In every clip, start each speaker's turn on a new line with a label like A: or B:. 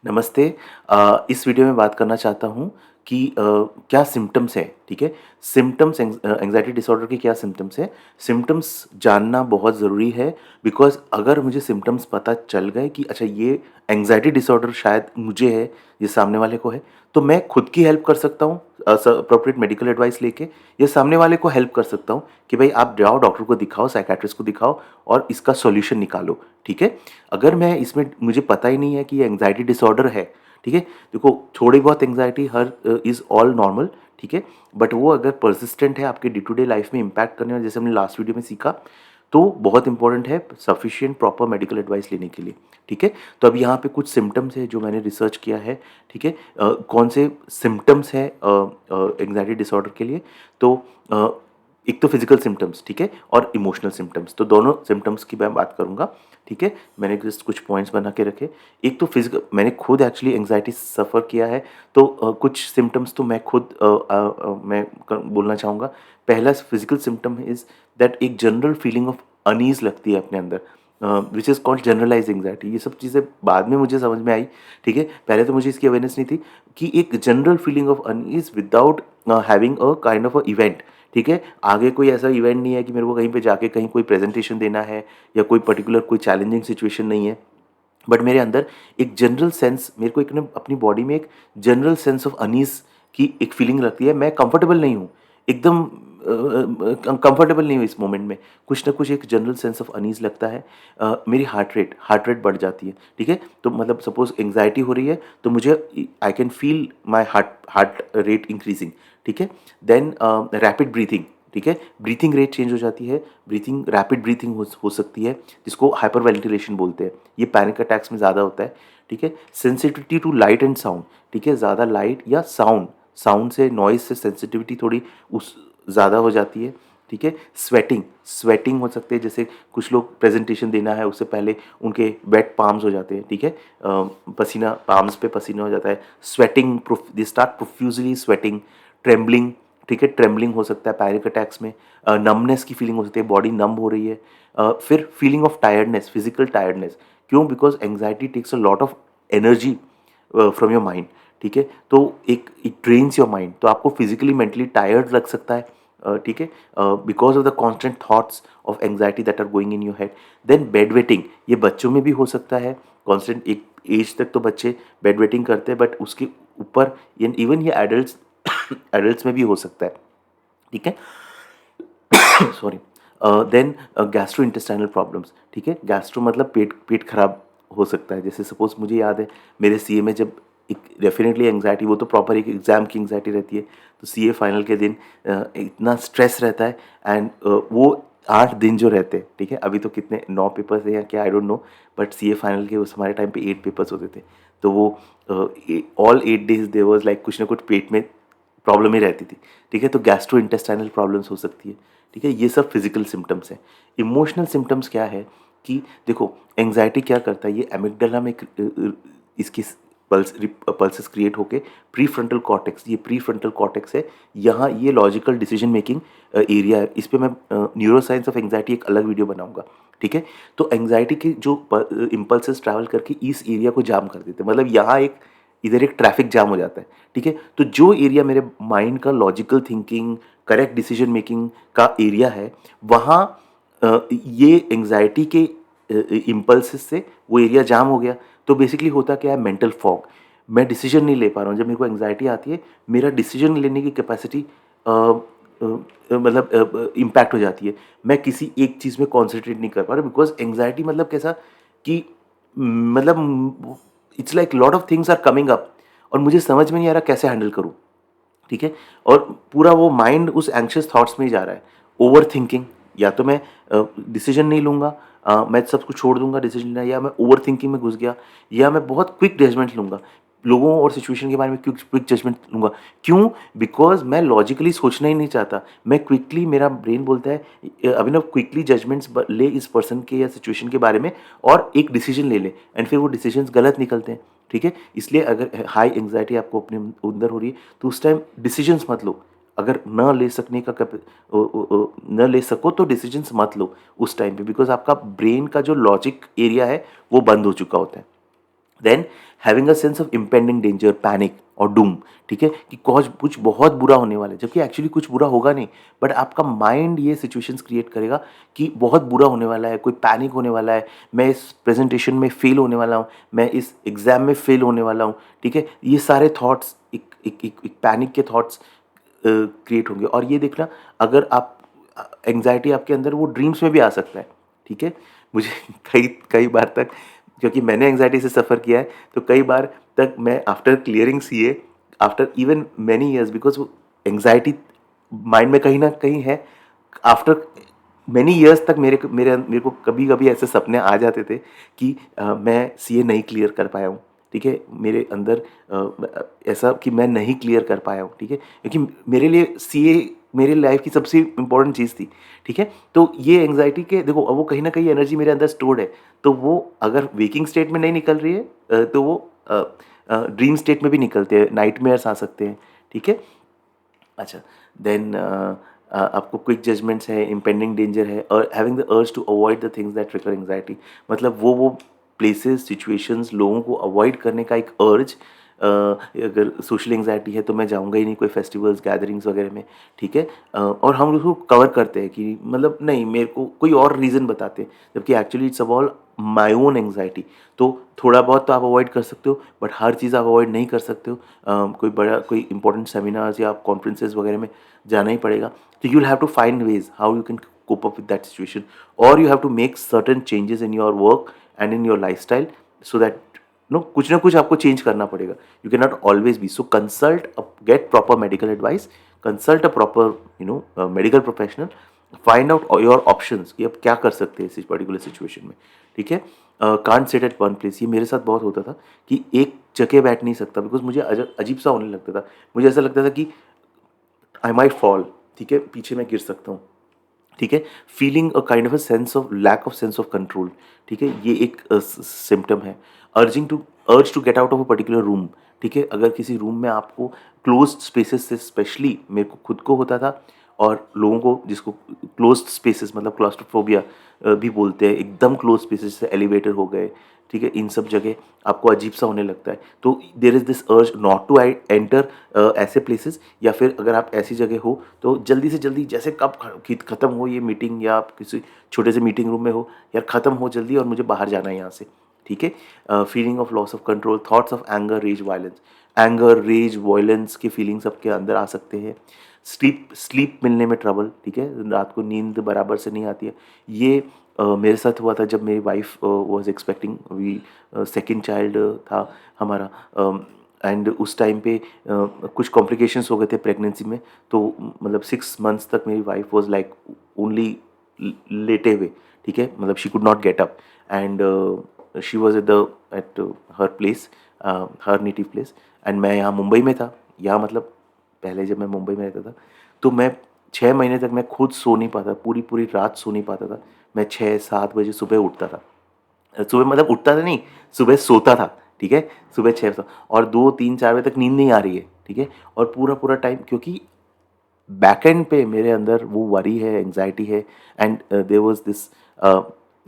A: नमस्ते। इस वीडियो में बात करना चाहता हूँ कि क्या सिम्पटम्स हैं, ठीक है? सिम्पटम्स एंग्ज़ायटी डिसऑर्डर के क्या सिम्पटम्स हैं? सिम्पटम्स जानना बहुत ज़रूरी है बिकॉज़ अगर मुझे सिम्पटम्स पता चल गए कि अच्छा ये एंग्ज़ायटी डिसऑर्डर शायद मुझे है, ये सामने वाले को है, तो मैं खुद की हेल्प कर सकता हूँ एप्रोप्रिएट मेडिकल एडवाइस लेके या सामने वाले को हेल्प कर सकता हूँ कि भाई आप जाओ डॉक्टर को दिखाओ, साइकियाट्रिस्ट को दिखाओ और इसका सॉल्यूशन निकालो, ठीक है? अगर मैं इसमें मुझे पता ही नहीं है कि ये एंग्जायटी डिसऑर्डर है, ठीक है? देखो थोड़ी बहुत anxiety her is all normal, ठीक है? बट वो अगर पर्सिस्टेंट है आपके डे टू डे लाइफ में इम्पैक्ट करने वाला जैसे हमने लास्ट वीडियो में सीखा, तो बहुत इंपॉर्टेंट है सफिशिएंट प्रॉपर मेडिकल एडवाइस लेने के लिए, ठीक है? तो अब यहाँ पे कुछ सिम्पटम्स है जो मैंने रिसर्च किया है, ठीक है? कौन से सिम्पटम्स हैं एंग्जायटी डिसऑर्डर के लिए? तो अ, एक तो फिजिकल सिम्पटम्स, ठीक है? और इमोशनल सिम्पटम्स, तो दोनों सिम्पटम्स की मैं बात करूँगा, ठीक है? मैंने जस्ट कुछ पॉइंट्स बना के रखे। एक तो फिजिकल मैंने खुद एक्चुअली एंग्जायटी सफ़र किया है, तो कुछ सिम्पटम्स तो मैं खुद मैं बोलना चाहूँगा। पहला फिजिकल सिम्पटम इज़ दैट एक जनरल फीलिंग ऑफ अनईज़ लगती है अपने अंदर, which is called generalized anxiety. ये सब चीज़ें बाद में मुझे समझ में आई, ठीक है? पहले तो मुझे इसकी अवेयरनेस नहीं थी कि एक general feeling of unease without having a kind of a event, ठीक है? आगे कोई ऐसा इवेंट नहीं है कि मेरे को कहीं पे जाके कहीं कोई प्रेजेंटेशन देना है या कोई पर्टिकुलर कोई चैलेंजिंग सिचुएशन नहीं है, बट मेरे अंदर एक जनरल सेंस, मेरे को एक ना अपनी बॉडी में एक जनरल सेंस ऑफ अनईज की एक फीलिंग लगती है। मैं कंफर्टेबल नहीं हूँ, एकदम कंफर्टेबल नहीं हूँ इस मोमेंट में। कुछ ना कुछ एक जनरल सेंस ऑफ अनईज लगता है। मेरी हार्ट रेट बढ़ जाती है, ठीक है? तो मतलब सपोज एंग्जाइटी हो रही है तो मुझे I can feel my heart heart rate increasing, ठीक है? देन रैपिड ब्रीथिंग, ठीक है? ब्रीथिंग रेट चेंज हो जाती है, ब्रीथिंग रैपिड ब्रीथिंग हो सकती है, जिसको हाइपर वेंटिलेशन बोलते हैं। ये पैनिक अटैक्स में ज़्यादा होता है, ठीक है? Sensitivity to light and sound, ठीक है? ज़्यादा लाइट या साउंड साउंड से, नॉइज़ से सेंसिटिविटी थोड़ी उस ज़्यादा हो जाती है, ठीक है? स्वेटिंग स्वेटिंग हो सकती है, जैसे कुछ लोग प्रेजेंटेशन देना है उससे पहले उनके वेट पाम्स हो जाते हैं, ठीक है? पसीना पाम्स पे पसीना हो जाता है। Sweating they start profusely sweating, trembling, ठीक है? ट्रेम्बलिंग हो सकता है पैनिक अटैक्स में। नमनेस की फीलिंग हो सकती है, बॉडी नम हो रही है। फिर feeling of tiredness, physical tiredness, क्यों? Because anxiety takes a lot of energy from your mind, ठीक है? तो एक इट ड्रेन्स योर माइंड, तो आपको फिजिकली मेंटली टायर्ड लग सकता है, ठीक है? Because of the constant thoughts of anxiety that are going in your head. Then bed wetting, ये बच्चों में भी हो सकता है। कॉन्स्टेंट एक एज तक तो बच्चे बेड वेटिंग करते हैं, बट उसके ऊपर इवन ये एडल्ट एडल्ट्स में भी हो सकता है, ठीक है? Sorry. Then gastro intestinal problems, ठीक है? गैस्ट्रो मतलब पेट पेट खराब हो सकता है। जैसे सपोज मुझे याद है मेरे सीए में जब एक डेफिनेटली एंग्जाइटी, वो तो प्रॉपर एक एग्जाम की एंग्जाइटी रहती है, तो सीए फाइनल के दिन इतना स्ट्रेस रहता है। एंड वो 8 दिन जो रहते हैं, ठीक है? अभी तो कितने 9 पेपर्स है या क्या, I don't know, but CA final के उस हमारे टाइम पे 8 पेपर्स होते थे। तो वो all 8 days there was like कुछ ना कुछ पेट में प्रॉब्लम ही रहती थी, ठीक है? तो गैस्ट्रो इंटेस्टाइनल प्रॉब्लम्स हो सकती है, ठीक है? ये सब फिजिकल सिम्टम्स हैं। इमोशनल सिम्टम्स क्या है कि देखो एंग्जाइटी क्या करता है, ये एमिगडाला में इसकी पल्सेस क्रिएट होके प्री फ्रंटल कॉर्टेक्स, ये प्री फ्रंटल कॉर्टेक्स है, यहाँ ये लॉजिकल डिसीजन मेकिंग एरिया है। इस पे मैं न्यूरो साइंस ऑफ एंग्जाइटी एक अलग वीडियो बनाऊंगा, ठीक है? तो एंग्जाइटी के जो इम्पल्सेस ट्रैवल करके इस एरिया को जाम कर देते हैं, मतलब यहाँ एक इधर एक ट्रैफिक जाम हो जाता है, ठीक है? तो जो एरिया मेरे माइंड का logical thinking, correct decision making का एरिया है, वहाँ ये एंग्जाइटी के इम्पल्सेस से वो एरिया जाम हो गया। तो बेसिकली होता क्या है, मेंटल फॉग। मैं डिसीजन नहीं ले पा रहा हूँ। जब मेरे को एंग्जाइटी आती है, मेरा डिसीजन लेने की कैपेसिटी मतलब इम्पैक्ट हो जाती है। मैं किसी एक चीज़ में कॉन्सेंट्रेट नहीं कर पा रहा, बिकॉज एंग्जाइटी मतलब कैसा कि मतलब it's like lot of things are coming up और मुझे समझ में नहीं आ रहा कैसे हैंडल करूँ, ठीक है? और पूरा वो माइंड उस एंग्शियस थॉट्स में ही जा रहा है। ओवर थिंकिंग, या तो मैं डिसीजन नहीं लूँगा, मैं सब कुछ छोड़ दूँगा डिसीजन लेना, या मैं ओवर थिंकिंग में घुस गया, या मैं बहुत क्विक जजमेंट लूँगा। लोगों और सिचुएशन के बारे में क्विक जजमेंट लूँगा। क्यों? बिकॉज़ मैं लॉजिकली सोचना ही नहीं चाहता। मैं क्विकली, मेरा ब्रेन बोलता है अभिनव क्विकली जजमेंट्स ले इस पर्सन के या सिचुएशन के बारे में और एक डिसीजन ले ले, एंड फिर वो डिसीजंस गलत निकलते हैं, ठीक है? इसलिए अगर हाई एंग्जायटी आपको अपने अंदर हो रही है, तो उस टाइम डिसीजंस मत लो। अगर न ले सकने का न ले सको तो डिसीजंस मत लो उस टाइम पे, बिकॉज़ आपका ब्रेन का जो लॉजिक एरिया है वो बंद हो चुका होता है, then having a sense of impending danger, panic और डूम, ठीक है, कि कुछ बहुत बुरा होने वाला है, जबकि एक्चुअली कुछ बुरा होगा नहीं, बट आपका माइंड ये सिचुएशंस क्रिएट करेगा कि बहुत बुरा होने वाला है, कोई पैनिक होने वाला है, मैं इस प्रेजेंटेशन में फेल होने वाला हूँ, मैं इस एग्जाम में फेल होने वाला हूँ, ठीक है, ये सारे थॉट्स एक पैनिक के थॉट्स क्रिएट होंगे। और ये देखना, अगर आप एंग्जाइटी आपके अंदर, वो ड्रीम्स में भी आ सकता है, ठीक है। मुझे कई कई बार तक, क्योंकि मैंने एंग्जाइटी से सफ़र किया है, तो कई बार तक मैं after clearing CA, after even many years, because वो एंग्जाइटी माइंड में कहीं ना कहीं है, आफ्टर मैनी ईयर्स तक मेरे को कभी कभी ऐसे सपने आ जाते थे कि मैं सीए नहीं क्लियर कर पाया हूँ, ठीक है, मेरे अंदर ऐसा कि मैं नहीं क्लियर कर पाया हूँ, ठीक है, क्योंकि मेरे लिए सीए मेरी लाइफ की सबसे इंपॉर्टेंट चीज़ थी, ठीक है। तो ये एंग्जाइटी के देखो, अब वो कहीं ना कहीं एनर्जी मेरे अंदर स्टोर्ड है, तो वो अगर वेकिंग स्टेट में नहीं निकल रही है, तो वो ड्रीम स्टेट में भी निकलते हैं, नाइटमेयर्स आ सकते हैं, ठीक है। अच्छा, देन आपको क्विक जजमेंट्स है, इम्पेंडिंग डेंजर है, और having the urge to avoid the things that trigger anxiety, मतलब वो प्लेसेस, सिचुएशंस, लोगों को अवॉइड करने का एक अर्ज। अगर सोशल एंग्जाइटी है तो मैं जाऊंगा ही नहीं कोई फेस्टिवल्स, गैदरिंग्स वगैरह में, ठीक है। और हम उसको कवर करते हैं कि मतलब नहीं, मेरे को कोई और रीज़न बताते हैं, जबकि actually it's about my own anxiety. तो थोड़ा बहुत तो आप अवॉइड कर सकते हो, बट हर चीज़ आप अवॉइड नहीं कर सकते हो। कोई बड़ा कोई इंपॉर्टेंट सेमिनार्स या कॉन्फ्रेंसेज वगैरह में जाना ही पड़ेगा, तो you will have to find ways how you can cope up with that situation, or you have to make certain changes in your work and in your lifestyle, so that no कुछ ना कुछ आपको change करना पड़ेगा, you can not always be, so consult, get proper medical advice, consult a proper medical professional, find out your options कि अब क्या कर सकते हैं इस पर्टिकुलर सिचुएशन में, ठीक है। Can't sit at one place, ये मेरे साथ बहुत होता था कि एक जगह बैठ नहीं सकता, बिकॉज मुझे अजीब सा होने लगता था, मुझे ऐसा लगता था कि आई माइट फॉल, ठीक है, पीछे मैं गिर सकता हूँ, ठीक है। Feeling a kind of a sense of lack of sense of control, ठीक है, ये एक सिम्टम है। Urge to get out of a particular room, ठीक है, अगर किसी रूम में आपको क्लोज्ड स्पेसेस से, स्पेशली मेरे को खुद को होता था, और लोगों को जिसको क्लोज्ड स्पेसेस मतलब क्लॉस्ट्रोफोबिया भी बोलते हैं, एकदम क्लोज स्पेसेस से एलिवेटर हो गए, ठीक है, इन सब जगह आपको अजीब सा होने लगता है, तो there is this urge not to enter ऐसे प्लेसेस, या फिर अगर आप ऐसी जगह हो तो जल्दी से जल्दी, जैसे कब ख़त्म हो ये मीटिंग, या आप किसी छोटे से मीटिंग रूम में हो, यार ख़त्म हो जल्दी और मुझे बाहर जाना है यहाँ से, ठीक है। Feeling of loss of control, thoughts of anger rage violence के फीलिंग्स आपके अंदर आ सकते हैं। स्लीप मिलने में ट्रबल, ठीक है, रात को नींद बराबर से नहीं आती है, ये मेरे साथ हुआ था जब मेरी wife was expecting, we second child था हमारा, एंड उस टाइम पे कुछ कॉम्प्लिकेशंस हो गए थे प्रेगनेंसी में, तो मतलब 6 मंथ्स तक मेरी वाइफ वाज लाइक ओनली लेटे हुए, ठीक है, मतलब she could not get up, and she was at her place, her native place, and मैं यहाँ मुंबई में था, यहाँ मतलब पहले जब मैं मुंबई में रहता था, तो मैं 6 महीने तक मैं खुद सो नहीं पाता, पूरी पूरी रात सो नहीं पाता था, मैं 6-7 बजे सुबह उठता था, सुबह मतलब उठता था नहीं, सुबह सोता था, ठीक है, सुबह 6 और 2-3-4 बजे तक नींद नहीं आ रही है, ठीक है, और पूरा पूरा टाइम, क्योंकि बैक एंड पे मेरे अंदर वो वरी है, एंग्जाइटी है, and there was this,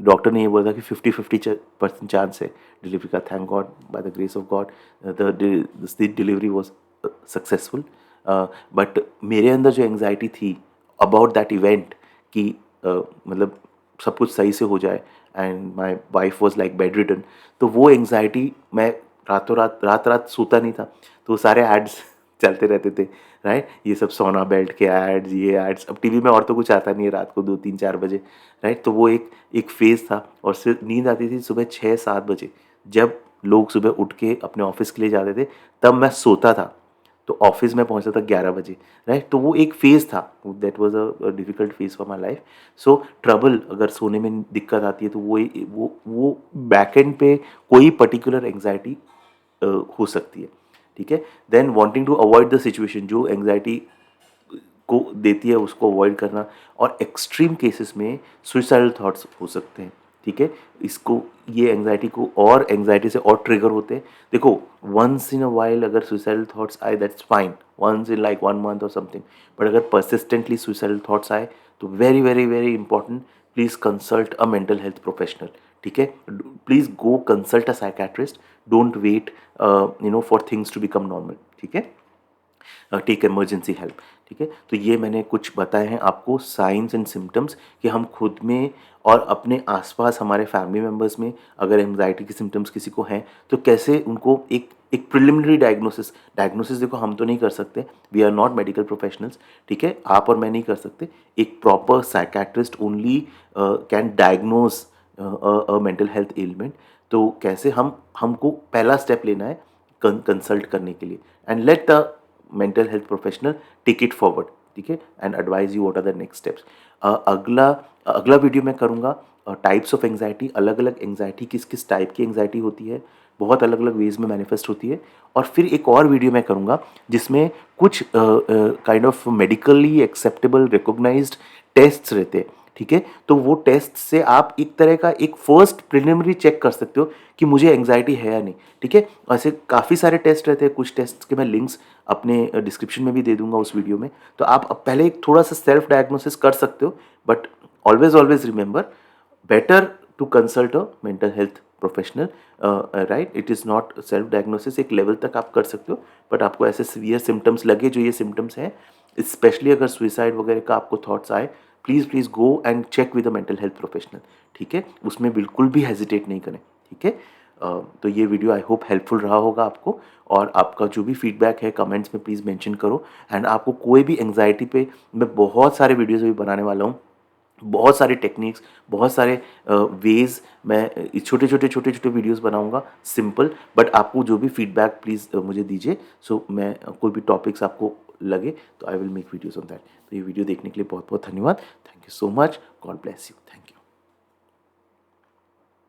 A: doctor ने ये बोला था कि 50-50% चांस है डिलीवरी का, thank God, by the grace of God the delivery was successful, but मेरे अंदर जो एंग्जाइटी थी अबाउट दैट इवेंट, कि मतलब सब कुछ सही से हो जाए, and my wife was like bedridden, तो वो एंग्जाइटी, मैं रातों रात रात सोता नहीं था, तो सारे एड्स चलते रहते थे, राइट, ये सब सोना बेल्ट के एड्स, ये एड्स, अब टीवी में और तो कुछ आता नहीं है रात को 2-3-4 बजे, राइट, तो वो एक एक फेज़ था, और सिर्फ नींद आती थी सुबह 6-7 बजे, जब लोग सुबह उठ के अपने ऑफिस के लिए जाते थे, तब मैं सोता था, तो ऑफिस में पहुंचता था 11 बजे, राइट, तो वो एक फेज़ था, that was a difficult phase for my life. So trouble, अगर सोने में दिक्कत आती है, तो वो बैक एंड पे कोई पर्टिकुलर एंग्जाइटी हो सकती है, ठीक है। Then wanting to avoid the situation, जो एंग्जाइटी को देती है उसको अवॉइड करना, और एक्सट्रीम केसेस में सुइसाइडल थॉट्स हो सकते हैं, ठीक है, इसको, ये एंग्जाइटी को, और एंग्जाइटी से और ट्रिगर होते हैं, देखो, वंस इन अ वाइल अगर सुइसाइडल थॉट्स आए, that's fine, once in like 1 month और समथिंग, बट अगर परसिस्टेंटली सुइसाइडल थॉट्स आए, तो very very very important, please consult a mental health professional, ठीक है। Please go consult a psychiatrist, don't wait for things to become normal, ठीक है। Take emergency help, ठीक है। तो ये मैंने कुछ बताए हैं आपको साइंस एंड सिम्टम्स कि हम खुद में और अपने आसपास हमारे फैमिली मेम्बर्स में अगर एंजाइटी के सिम्टम्स किसी को हैं तो कैसे उनको एक प्रिलिमिनरी डायग्नोसिस, देखो हम तो नहीं कर सकते, we are not medical professionals, ठीक है, आप और मैं नहीं कर सकते। एक proper psychiatrist only can diagnose mental health element. तो कैसे हमको पहला स्टेप लेना है कंसल्ट करने के लिए, and let the mental health professional take it forward, ठीक है, and advise you what are the next steps. अगला अगला वीडियो मैं करूँगा टाइप्स ऑफ एंग्जाइटी, अलग अलग एंग्जाइटी किस किस टाइप की एंग्जाइटी होती है, बहुत अलग अलग वेज में मैनिफेस्ट होती है। और फिर एक और वीडियो मैं करूँगा जिसमें कुछ kind of medically acceptable recognized tests रहते हैं, ठीक है। तो वो टेस्ट से आप एक तरह का एक फर्स्ट प्रिलिमिनरी चेक कर सकते हो कि मुझे एंग्जाइटी है या नहीं, ठीक है। ऐसे काफ़ी सारे टेस्ट रहते हैं, कुछ टेस्ट के मैं लिंक्स अपने डिस्क्रिप्शन में भी दे दूंगा उस वीडियो में। तो आप अब पहले एक थोड़ा सा सेल्फ डायग्नोसिस कर सकते हो, but always always remember, better to consult a mental health professional, right. It is not self diagnosis, एक लेवल तक आप कर सकते हो, बट आपको ऐसे सीवियर सिम्टम्स लगे जो ये सिम्टम्स हैं, स्पेशली अगर सुइसाइड वगैरह का आपको थॉट्स आए, please please go and check with a mental health professional, ठीक है। उसमें बिल्कुल भी हेजिटेट नहीं करें, ठीक है। तो ये वीडियो आई होप हेल्पफुल रहा होगा आपको, और आपका जो भी फीडबैक है कमेंट्स में प्लीज़ मेंशन करो। एंड आपको कोई भी एंग्जाइटी पे मैं बहुत सारे वीडियोज़ अभी बनाने वाला हूँ, बहुत सारे टेक्निक्स, बहुत सारे वेज़, मैं छोटे छोटे वीडियोज़ बनाऊँगा सिंपल, बट आपको जो भी फीडबैक प्लीज़ मुझे दीजिए। सो मैं कोई भी टॉपिक्स आपको लगे तो I will make videos on that. तो ये वीडियो देखने के लिए बहुत बहुत धन्यवाद। Thank you so much. God bless you. Thank you.